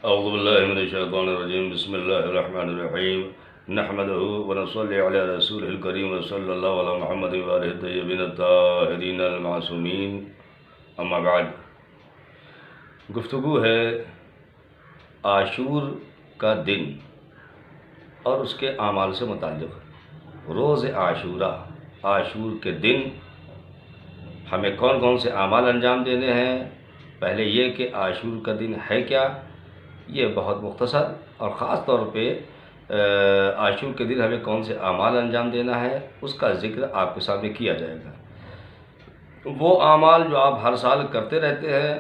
اعوذ باللہ من الشیطان الرجیم، بسم اللہ الرحمن الرحیم، نحمدہ ونصلی علی رسولہ الکریم وصلی اللہ علی محمد وآلہ الطیبین الطاہرین المعصومین، اما بعد۔ گفتگو ہے عاشور کا دن اور اس کے اعمال سے متعلق۔ روز عاشور کے دن ہمیں کون کون سے اعمال انجام دینے ہیں۔ پہلے یہ کہ عاشور کا دن ہے کیا، یہ بہت مختصر، اور خاص طور پہ عاشور کے دن ہمیں کون سے اعمال انجام دینا ہے اس کا ذکر آپ کے سامنے کیا جائے گا۔ وہ اعمال جو آپ ہر سال کرتے رہتے ہیں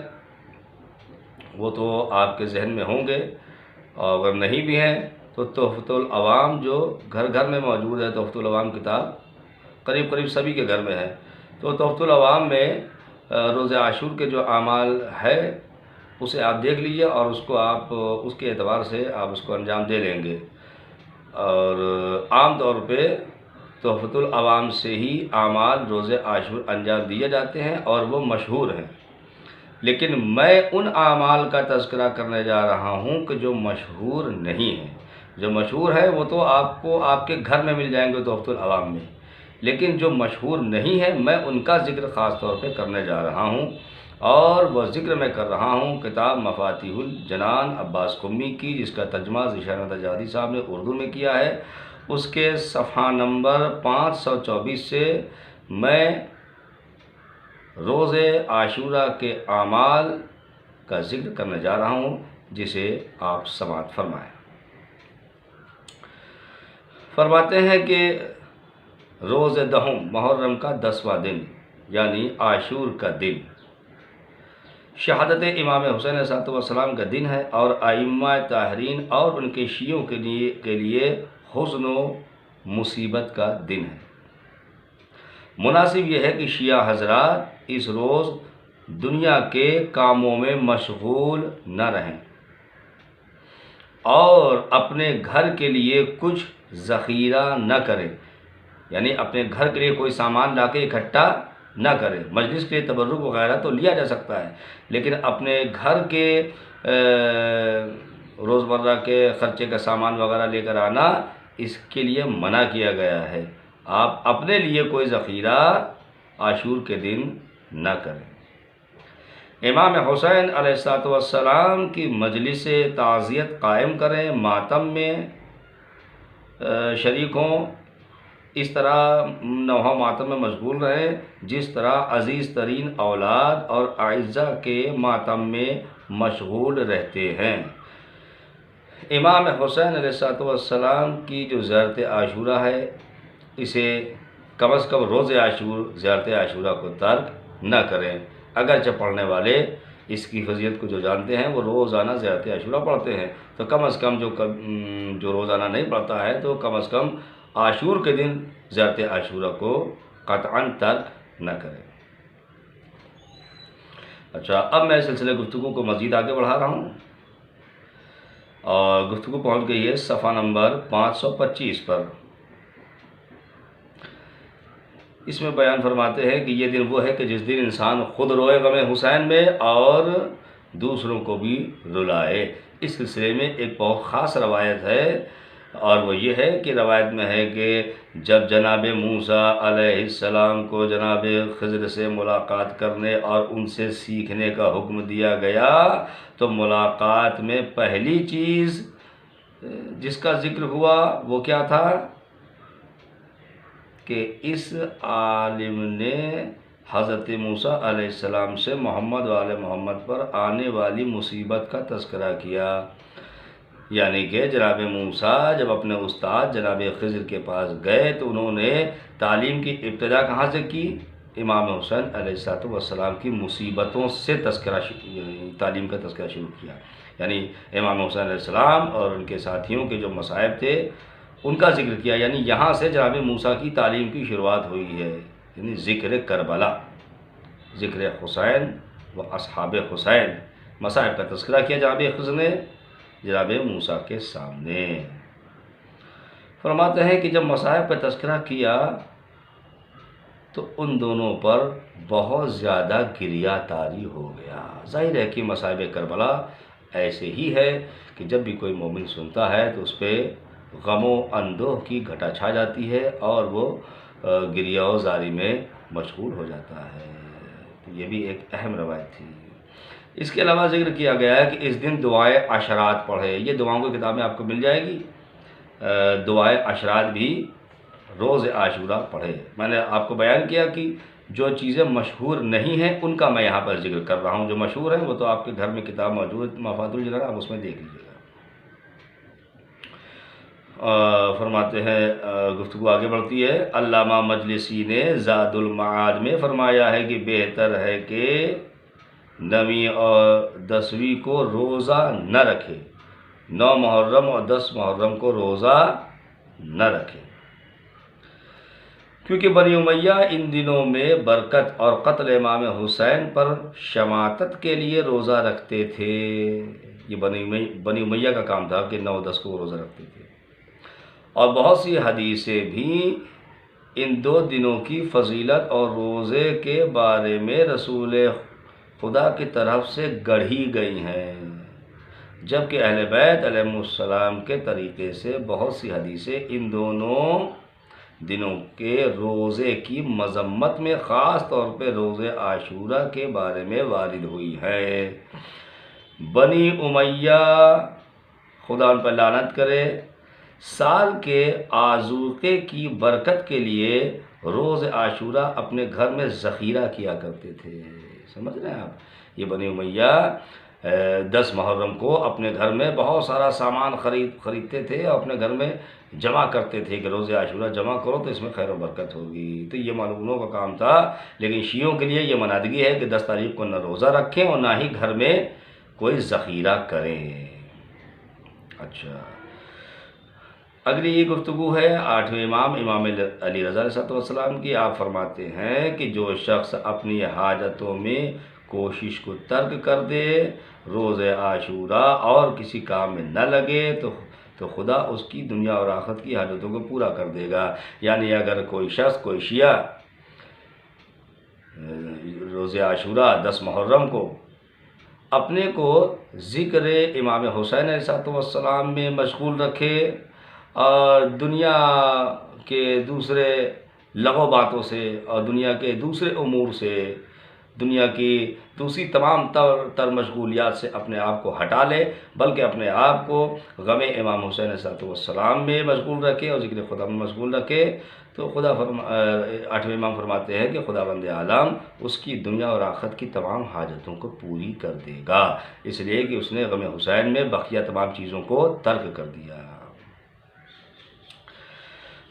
وہ تو آپ کے ذہن میں ہوں گے، اور اگر نہیں بھی ہیں تو تحفۃ العوام جو گھر گھر میں موجود ہے، تحفۃ العوام کتاب قریب قریب سبھی کے گھر میں ہے، تو تحفۃ العوام میں روز عاشور کے جو اعمال ہے اسے آپ دیکھ لیجئے، اور اس کو آپ اس کے اعتبار سے آپ اس کو انجام دے لیں گے۔ اور عام طور پہ تحفۃ العوام سے ہی اعمال روز عاشور انجام دیے جاتے ہیں اور وہ مشہور ہیں، لیکن میں ان اعمال کا تذکرہ کرنے جا رہا ہوں کہ جو مشہور نہیں ہیں۔ جو مشہور ہے وہ تو آپ کو آپ کے گھر میں مل جائیں گے تحفۃ العوام میں، لیکن جو مشہور نہیں ہے میں ان کا ذکر خاص طور پہ کرنے جا رہا ہوں، اور وہ ذکر میں کر رہا ہوں کتاب مفاتیح الجنان عباس قمی کی، جس کا ترجمہ ذیشان احمد اجادی صاحب نے اردو میں کیا ہے۔ اس کے صفحہ نمبر 524 سے میں روز عاشورہ کے اعمال کا ذکر کرنے جا رہا ہوں، جسے آپ سماعت فرمائیں۔ فرماتے ہیں کہ روز دہم محرم کا 10واں دن یعنی عاشور کا دن شہادت امام حسین علیہ السلام کا دن ہے، اور ائمہ طاہرین اور ان کے شیعوں کے لیے حزن و مصیبت کا دن ہے۔ مناسب یہ ہے کہ شیعہ حضرات اس روز دنیا کے کاموں میں مشغول نہ رہیں اور اپنے گھر کے لیے کچھ ذخیرہ نہ کریں، یعنی اپنے گھر کے لیے کوئی سامان لا کے اکٹھا نہ کریں۔ مجلس کے تبرک وغیرہ تو لیا جا سکتا ہے، لیکن اپنے گھر کے روزمرہ کے خرچے کا سامان وغیرہ لے کر آنا اس کے لیے منع کیا گیا ہے۔ آپ اپنے لیے کوئی ذخیرہ عاشور کے دن نہ کریں۔ امام حسین علیہ السلام کی مجلس تعزیت قائم کریں، ماتم میں شریک ہوں، اس طرح نوحہ ماتم میں مشغول رہیں جس طرح عزیز ترین اولاد اور اعزہ کے ماتم میں مشغول رہتے ہیں۔ امام حسین علیہ السلام کی جو زیارت عاشورہ ہے اسے کم از کم روز عاشور زیارت عاشورہ کو ترک نہ کریں، اگرچہ پڑھنے والے اس کی فضیلت کو جو جانتے ہیں وہ روزانہ زیارت عاشورہ پڑھتے ہیں، تو کم از کم جو روزانہ نہیں پڑھتا ہے تو کم از کم عاشور کے دن زیارت عاشورہ کو قطعاً ترک نہ کریں۔ اچھا، اب میں سلسلے گفتگو کو مزید آگے بڑھا رہا ہوں، اور گفتگو پہنچ گئی ہے صفحہ نمبر 525 پر۔ اس میں بیان فرماتے ہیں کہ یہ دن وہ ہے کہ جس دن انسان خود روئے غم حسین میں اور دوسروں کو بھی رلائے۔ اس سلسلے میں ایک بہت خاص روایت ہے، اور وہ یہ ہے کہ روایت میں ہے کہ جب جناب موسیٰ علیہ السلام کو جناب خضر سے ملاقات کرنے اور ان سے سیکھنے کا حکم دیا گیا تو ملاقات میں پہلی چیز جس کا ذکر ہوا وہ کیا تھا کہ اس عالم نے حضرت موسیٰ علیہ السلام سے محمد و آل محمد پر آنے والی مصیبت کا تذکرہ کیا، یعنی کہ جناب موسیٰ جب اپنے استاد جناب خضر کے پاس گئے تو انہوں نے تعلیم کی ابتدا کہاں سے کی؟ امام حسین علیہ السلام کی مصیبتوں سے تعلیم کا تذکرہ شروع کیا، یعنی امام حسین علیہ السلام اور ان کے ساتھیوں کے جو مصائب تھے ان کا ذکر کیا، یعنی یہاں سے جناب موسیٰ کی تعلیم کی شروعات ہوئی ہے، یعنی ذکر کربلا، ذکر حسین و اصحاب حسین، مصائب کا تذکرہ کیا جناب خضر نے جناب موسیٰ کے سامنے۔ فرماتے ہیں کہ جب مصائب کا تذکرہ کیا تو ان دونوں پر بہت زیادہ گریہ طاری ہو گیا۔ ظاہر ہے کہ مصائب کربلا ایسے ہی ہے کہ جب بھی کوئی مومن سنتا ہے تو اس پہ غم و اندوہ کی گھٹا چھا جاتی ہے اور وہ گریہ و زاری میں مشغول ہو جاتا ہے۔ تو یہ بھی ایک اہم روایت تھی۔ اس کے علاوہ ذکر کیا گیا ہے کہ اس دن دعائے عشرات پڑھے، یہ دعاؤں کی کتاب میں آپ کو مل جائے گی، دعائے عشرات بھی روز عاشورہ پڑھے۔ میں نے آپ کو بیان کیا کہ جو چیزیں مشہور نہیں ہیں ان کا میں یہاں پر ذکر کر رہا ہوں، جو مشہور ہیں وہ تو آپ کے گھر میں کتاب موجود ہے مفاد الجنان، آپ اس میں دیکھ لیجیے گا۔ فرماتے ہیں، گفتگو آگے بڑھتی ہے، علامہ مجلسی نے زاد المعاد میں فرمایا ہے کہ بہتر ہے کہ 9ویں اور 10ویں کو روزہ نہ رکھے، 9 محرم اور 10 محرم کو روزہ نہ رکھے، کیونکہ بنی امیہ ان دنوں میں برکت اور قتل امام حسین پر شماتت کے لیے روزہ رکھتے تھے۔ یہ بنی امیہ کا کام تھا کہ 9 10 کو وہ روزہ رکھتے تھے، اور بہت سی حدیثیں بھی ان 2 دنوں کی فضیلت اور روزے کے بارے میں رسول خدا کی طرف سے گڑھی گئی ہیں، جبکہ اہل بیت علیہ السلام کے طریقے سے بہت سی حدیثیں ان دونوں دنوں کے روزے کی مذمت میں، خاص طور پہ روزے عاشورہ کے بارے میں وارد ہوئی ہے۔ بنی امیہ خدا ان پر لعنت کرے سال کے آذوقے کی برکت کے لیے روز عاشورہ اپنے گھر میں ذخیرہ کیا کرتے تھے۔ سمجھ رہے ہیں آپ؟ یہ بنی امیہ 10 محرم کو اپنے گھر میں بہت سارا سامان خریدتے تھے اور اپنے گھر میں جمع کرتے تھے کہ روز عاشورہ جمع کرو تو اس میں خیر و برکت ہوگی۔ تو یہ معلوموں کا کام تھا، لیکن شیعوں کے لیے یہ منادگی ہے کہ 10 تاریخ کو نہ روزہ رکھیں اور نہ ہی گھر میں کوئی ذخیرہ کریں۔ اچھا، اگلی یہ گفتگو ہے 8ویں امام علی رضا علیہ السلام کی۔ آپ فرماتے ہیں کہ جو شخص اپنی حاجتوں میں کوشش کو ترک کر دے، روز عاشورہ اور کسی کام میں نہ لگے تو خدا اس کی دنیا اور آخرت کی حاجتوں کو پورا کر دے گا۔ یعنی اگر کوئی شخص، کوئی شیعہ روز عاشورہ 10 محرم کو اپنے کو ذکر امام حسین علیہ السلام میں مشغول رکھے اور دنیا کے دوسرے لغو باتوں سے اور دنیا کے دوسرے امور سے، دنیا کی دوسری تمام تر مشغولیات سے اپنے آپ کو ہٹا لے، بلکہ اپنے آپ کو غم امام حسین علیہ السلام میں مشغول رکھے اور ذکر خدا میں مشغول رکھے، تو 8ویں امام فرماتے ہیں کہ خدا بند عالم اس کی دنیا اور آخرت کی تمام حاجتوں کو پوری کر دے گا، اس لیے کہ اس نے غم حسین میں بقیہ تمام چیزوں کو ترک کر دیا۔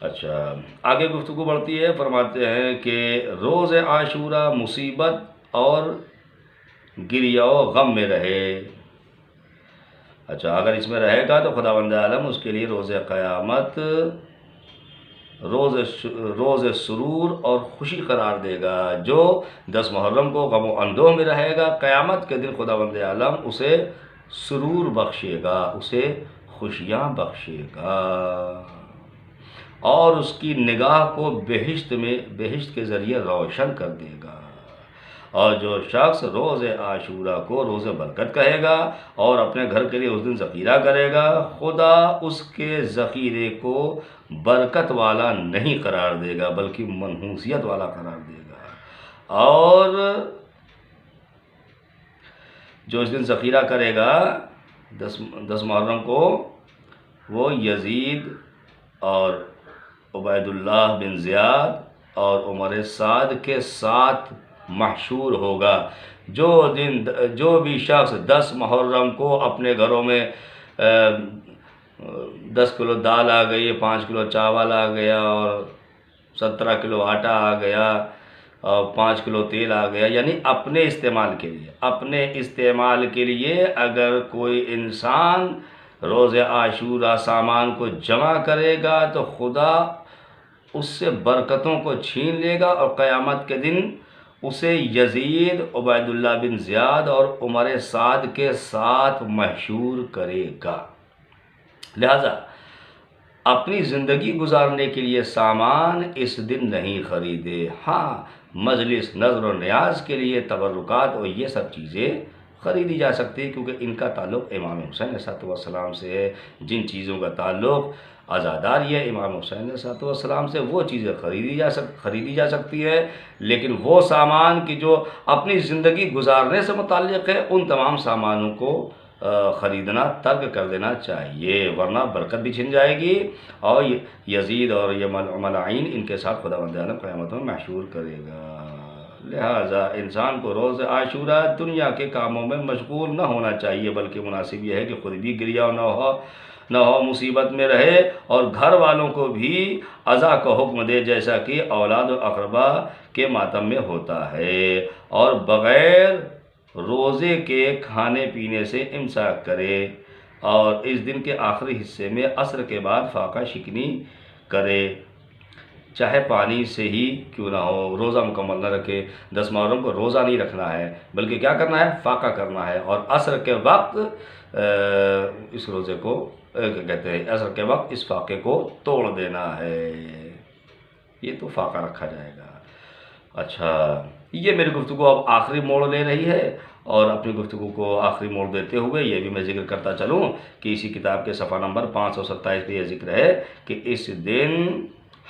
اچھا، آگے گفتگو بڑھتی ہے، فرماتے ہیں کہ روز عاشورہ مصیبت اور گریہ و غم میں رہے۔ اچھا، اگر اس میں رہے گا تو خداوند عالم اس کے لیے روز قیامت روز سرور اور خوشی قرار دے گا۔ جو 10 محرم کو غم و اندوہ میں رہے گا، قیامت کے دن خداوند عالم اسے سرور بخشے گا، اسے خوشیاں بخشے گا اور اس کی نگاہ کو بہشت کے ذریعے روشن کر دے گا۔ اور جو شخص روز عاشورہ کو روز برکت کہے گا اور اپنے گھر کے لیے اس دن ذخیرہ کرے گا، خدا اس کے ذخیرے کو برکت والا نہیں قرار دے گا بلکہ منحوسیت والا قرار دے گا۔ اور جو اس دن ذخیرہ کرے گا 10 محرم کو، وہ یزید اور عبید اللہ بن زیاد اور عمر سعد کے ساتھ محشور ہوگا۔ جو بھی شخص 10 محرم کو اپنے گھروں میں 10 کلو دال آ گئی، 5 کلو چاول آ گیا اور 17 کلو آٹا آ گیا اور 5 کلو تیل آ گیا، یعنی اپنے استعمال کے لیے اگر کوئی انسان روز عاشورہ سامان کو جمع کرے گا تو خدا اس سے برکتوں کو چھین لے گا اور قیامت کے دن اسے یزید، عبید اللہ بن زیاد اور عمر سعد کے ساتھ محشور کرے گا۔ لہذا اپنی زندگی گزارنے کے لیے سامان اس دن نہیں خریدے، ہاں مجلس، نظر و نیاز کے لیے تبرکات اور یہ سب چیزیں خریدی جا سکتی ہے، کیونکہ ان کا تعلق امام حسین علیہ السلام سے ہے۔ جن چیزوں کا تعلق عزاداری ہے امام حسین علیہ السلام سے، وہ چیزیں خریدی جا سکتی ہے، لیکن وہ سامان کی جو اپنی زندگی گزارنے سے متعلق ہے، ان تمام سامانوں کو خریدنا ترک کر دینا چاہیے، ورنہ برکت بھی چھن جائے گی، اور یزید اور یہ ملعین ان کے ساتھ خداوند عالم قیامت میں محشور کرے گا۔ لہٰذا انسان کو روز عاشورہ دنیا کے کاموں میں مشغول نہ ہونا چاہیے، بلکہ مناسب یہ ہے کہ خود بھی گریا نہ ہو، مصیبت میں رہے، اور گھر والوں کو بھی عزا کا حکم دے، جیسا کہ اولاد و اقربا کے ماتم میں ہوتا ہے، اور بغیر روزے کے کھانے پینے سے امساک کرے، اور اس دن کے آخری حصے میں عصر کے بعد فاقہ شکنی کرے، چاہے پانی سے ہی کیوں نہ ہو۔ روزہ مکمل نہ رکھے، 10 محرم کو روزہ نہیں رکھنا ہے، بلکہ کیا کرنا ہے؟ فاقہ کرنا ہے، اور عصر کے وقت اس روزے کو کہتے ہیں عصر کے وقت اس فاقے کو توڑ دینا ہے، یہ تو فاقہ رکھا جائے گا۔ اچھا، یہ میری گفتگو اب آخری موڑ لے رہی ہے، اور اپنی گفتگو کو آخری موڑ دیتے ہوئے یہ بھی میں ذکر کرتا چلوں کہ اسی کتاب کے صفحہ نمبر 527 پہ یہ ذکر ہے کہ اس دن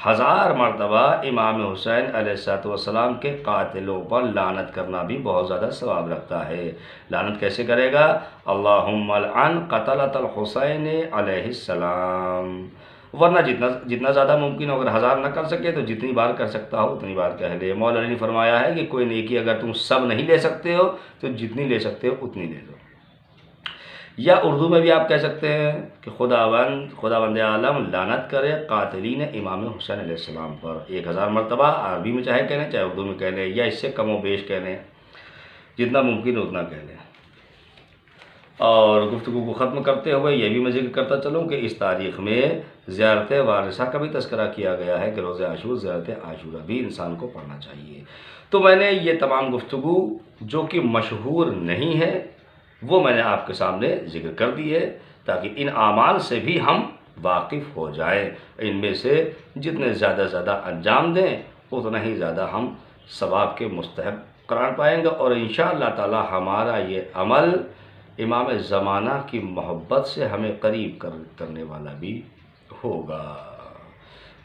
1000 مرتبہ امام حسین علیہ السلام کے قاتلوں پر لعنت کرنا بھی بہت زیادہ ثواب رکھتا ہے۔ لعنت کیسے کرے گا؟ اللہم لعن قتلۃ الحسین علیہ السلام، ورنہ جتنا زیادہ ممکن ہو، اگر 1000 نہ کر سکے تو جتنی بار کر سکتا ہو اتنی بار کہہ لے۔ مولا علی نے فرمایا ہے کہ کوئی نیکی اگر تم سب نہیں لے سکتے ہو تو جتنی لے سکتے ہو اتنی لے لو۔ یا اردو میں بھی آپ کہہ سکتے ہیں کہ خداوند عالم لعنت کرے قاتلین امام حسین علیہ السلام پر، 1000 مرتبہ عربی میں چاہے کہہ لیں چاہے اردو میں کہہ لیں، یا اس سے کم و بیش کہہ لیں، جتنا ممکن اتنا کہہ لیں۔ اور گفتگو کو ختم کرتے ہوئے یہ بھی میں ذکر کرتا چلوں کہ اس تاریخ میں زیارت وارثہ کا بھی تذکرہ کیا گیا ہے کہ روز عاشور زیارت عاشورہ بھی انسان کو پڑھنا چاہیے۔ تو میں نے یہ تمام گفتگو جو کہ مشہور نہیں ہے وہ میں نے آپ کے سامنے ذکر کر دی ہے، تاکہ ان اعمال سے بھی ہم واقف ہو جائیں، ان میں سے جتنے زیادہ انجام دیں اتنا ہی زیادہ ہم ثواب کے مستحق قرار پائیں گے، اور انشاءاللہ تعالی ہمارا یہ عمل امام زمانہ کی محبت سے ہمیں قریب کرنے والا بھی ہوگا۔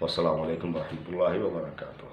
والسلام علیکم ورحمۃ اللہ وبرکاتہ۔